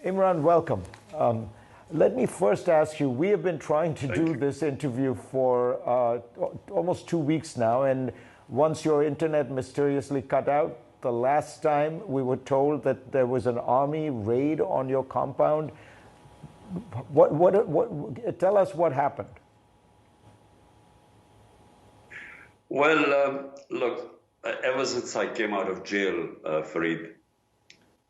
Imran, welcome. Let me first ask you, we have been trying to do this interview for almost 2 weeks now, and once your internet mysteriously cut out, the last time we were told that there was an army raid on your compound. Tell us what happened. Well, look, ever since I came out of jail, Fareed,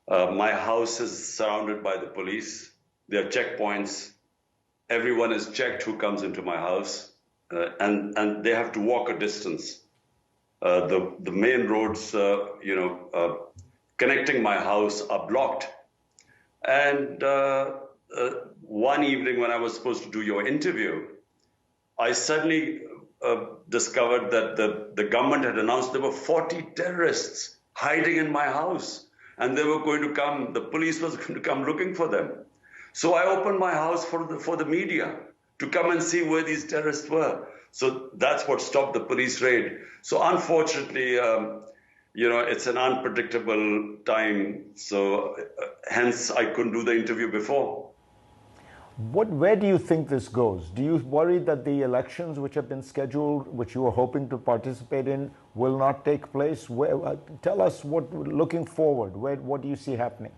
my house is surrounded by the police. There are checkpoints. Everyone is checked who comes into my house, and they have to walk a distance. The main roads, connecting my house are blocked. And one evening when I was supposed to do your interview, I suddenly discovered that the government had announced there were 40 terrorists hiding in my house, and they were going to come, the police was going to come looking for them. So I opened my house for the media to come and see where these terrorists were. So that's what stopped the police raid. So unfortunately, it's an unpredictable time. So hence I couldn't do the interview before. Where do you think this goes? Do you worry that the elections which have been scheduled, which you were hoping to participate in, will not take place? Tell us looking forward, what do you see happening?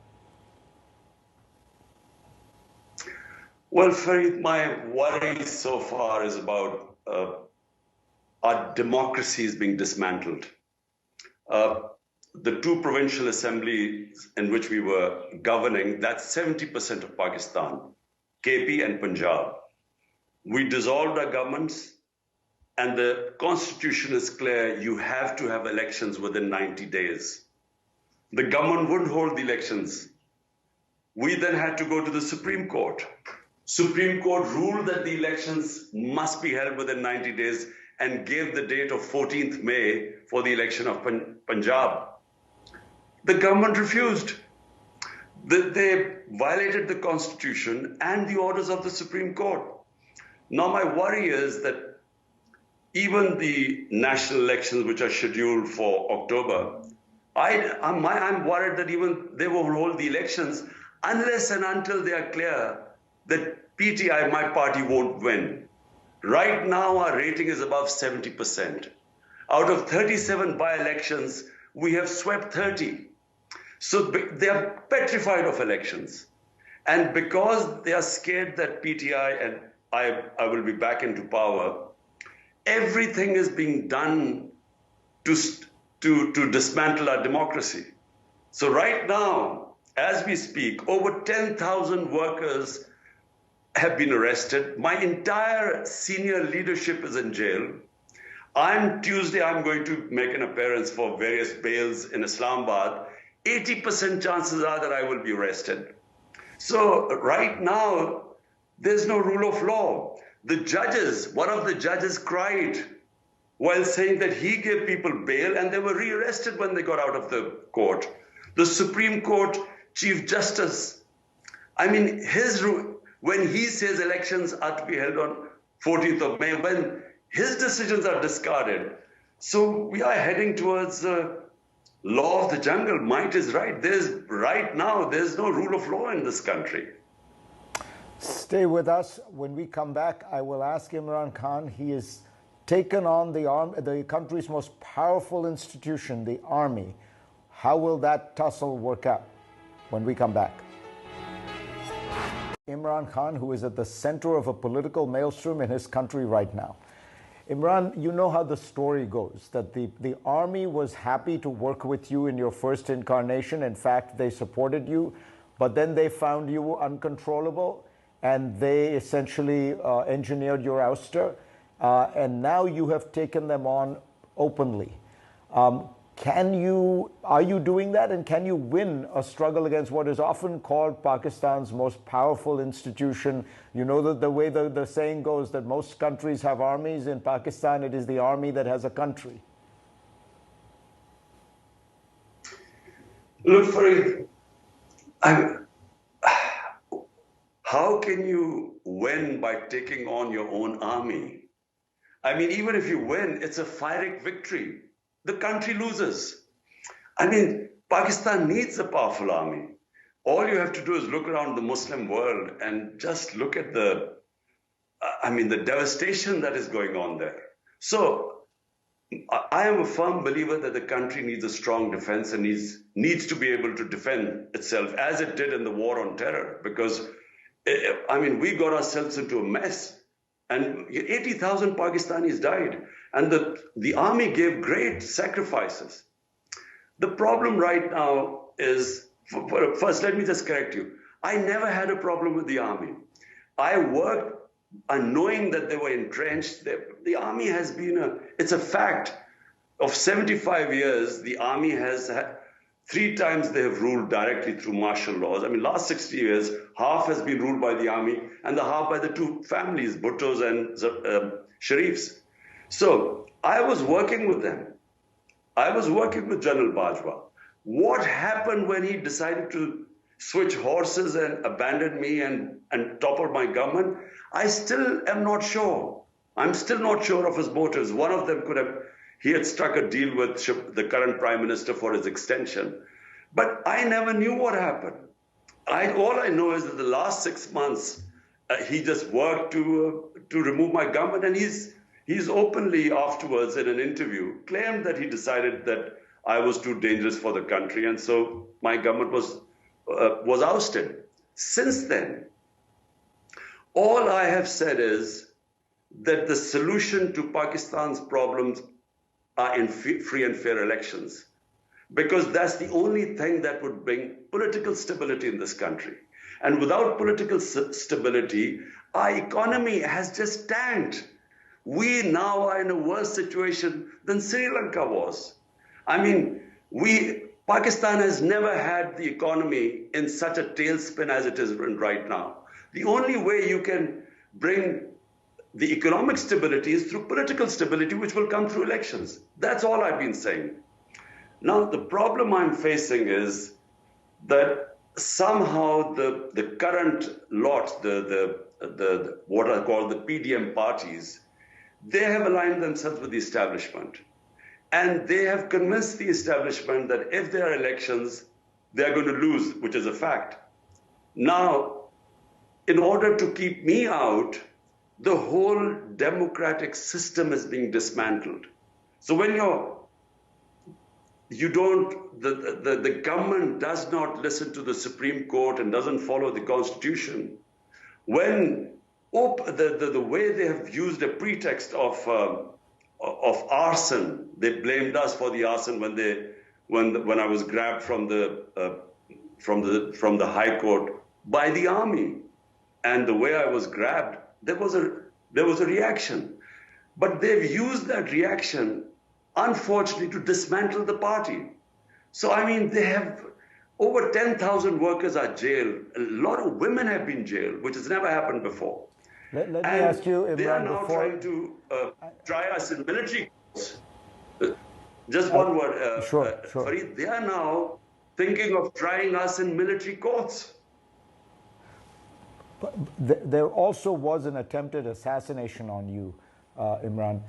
Well, Fareed, my worry so far is about our democracy is being dismantled. The two provincial assemblies in which we were governing, that's 70% of Pakistan, KP and Punjab. We dissolved our governments, and the constitution is clear, you have to have elections within 90 days. The government wouldn't hold the elections. We then had to go to the Supreme Court. Supreme Court ruled that the elections must be held within 90 days and gave the date of 14th May for the election of Punjab. The government refused. They violated the constitution and the orders of the Supreme Court. Now my worry is that even the national elections, which are scheduled for October, I'm worried that even they won't hold the elections unless and until they are clear that PTI, my party, won't win. Right now, our rating is above 70%. Out of 37 by-elections, we have swept 30. So they are petrified of elections. And because they are scared that PTI and I will be back into power, everything is being done to dismantle our democracy. So right now, as we speak, over 10,000 workers have been arrested. My entire senior leadership is in jail. Tuesday, I'm going to make an appearance for various bails in Islamabad. 80% chances are that I will be arrested. So right now, there's no rule of law. One of the judges cried while saying that he gave people bail and they were rearrested when they got out of the court. The Supreme Court Chief Justice, when he says elections are to be held on 14th of May, when his decisions are discarded. So we are heading towards law of the jungle. Might is right. Right now, there's no rule of law in this country. Stay with us. When we come back, I will ask Imran Khan. He has taken on the country's most powerful institution, the army. How will that tussle work out when we come back? Imran Khan, who is at the center of a political maelstrom in his country right now. Imran, you know how the story goes, that the army was happy to work with you in your first incarnation. In fact, they supported you, but then they found you uncontrollable, and they essentially engineered your ouster, and now you have taken them on openly. Are you doing that, and can you win a struggle against what is often called Pakistan's most powerful institution? You know that the way the saying goes that most countries have armies. In Pakistan, it is the army that has a country. Look, Fareed, how can you win by taking on your own army? Even if you win, it's a Pyrrhic victory. The country loses. Pakistan needs a powerful army. all you have to do is look around the Muslim world and just look at the devastation that is going on there. So I am a firm believer that the country needs a strong defense and needs to be able to defend itself as it did in the war on terror, because we got ourselves into a mess and 80,000 Pakistanis died and the army gave great sacrifices. The problem right now is, first let me just correct you. I never had a problem with the army. I worked and knowing that they were entrenched. The army has been it's a fact of 75 years, the army has had, 3 times they have ruled directly through martial laws. Last 60 years, half has been ruled by the army and the half by the 2 families, Bhuttos and Sharifs. So I was working with them. I was working with General Bajwa. What happened when he decided to switch horses and abandon me and topple my government? I still am not sure. I'm still not sure of his motives. One of them he had struck a deal with the current prime minister for his extension. But I never knew what happened. All I know is that the last 6 months, he just worked to remove my government, and he's openly afterwards in an interview claimed that he decided that I was too dangerous for the country, and so my government was ousted. Since then, all I have said is that the solution to Pakistan's problems are in free and fair elections, because that's the only thing that would bring political stability in this country. And without political stability, our economy has just tanked. We now are in a worse situation than Sri Lanka was. Pakistan has never had the economy in such a tailspin as it is in right now. The only way you can bring the economic stability is through political stability, which will come through elections. That's all I've been saying. Now, the problem I'm facing is that somehow the current lot, the what I call the PDM parties, they have aligned themselves with the establishment. And they have convinced the establishment that if there are elections, they are going to lose, which is a fact. Now, in order to keep me out, the whole democratic system is being dismantled. So when the government does not listen to the Supreme Court and doesn't follow the Constitution, when the way they have used a pretext of arson, they blamed us for the arson when I was grabbed from the High Court by the army, and the way I was grabbed, there was a reaction, but they've used that reaction, unfortunately, to dismantle the party. So they have over 10,000 workers are jailed. A lot of women have been jailed, which has never happened before. Let me ask you, Imran, they are now trying to try us in military courts. Just one word, sure. Fareed, they are now thinking of trying us in military courts. But there also was an attempted assassination on you, Imran.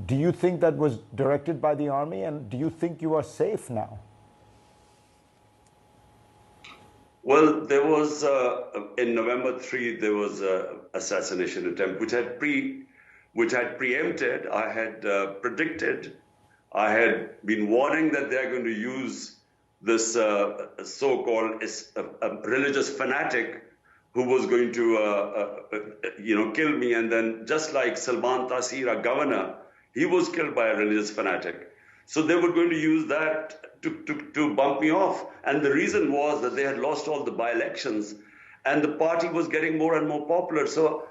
Do you think that was directed by the army, and do you think you are safe now? Well, there was, in November 3, there was an assassination attempt, which had preempted, I had predicted, I had been warning that they're going to use this so-called religious fanatic who was going to, kill me. And then just like Salman Taseer, our governor, he was killed by a religious fanatic. So they were going to use that to bump me off. And the reason was that they had lost all the by-elections and the party was getting more and more popular. So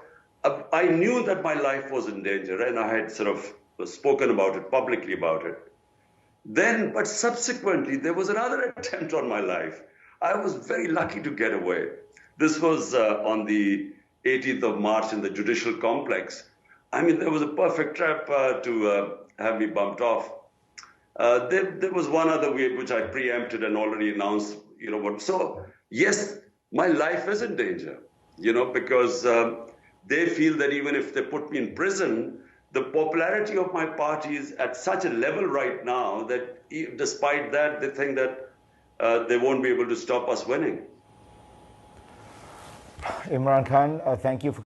I knew that my life was in danger, and I had sort of spoken about it, publicly about it. But subsequently, there was another attempt on my life. I was very lucky to get away. This was on the 18th of March in the judicial complex. There was a perfect trap to have me bumped off. There was one other way which I preempted and already announced, So, yes, my life is in danger, because they feel that even if they put me in prison, the popularity of my party is at such a level right now that despite that, they think that they won't be able to stop us winning. Imran Khan, thank you for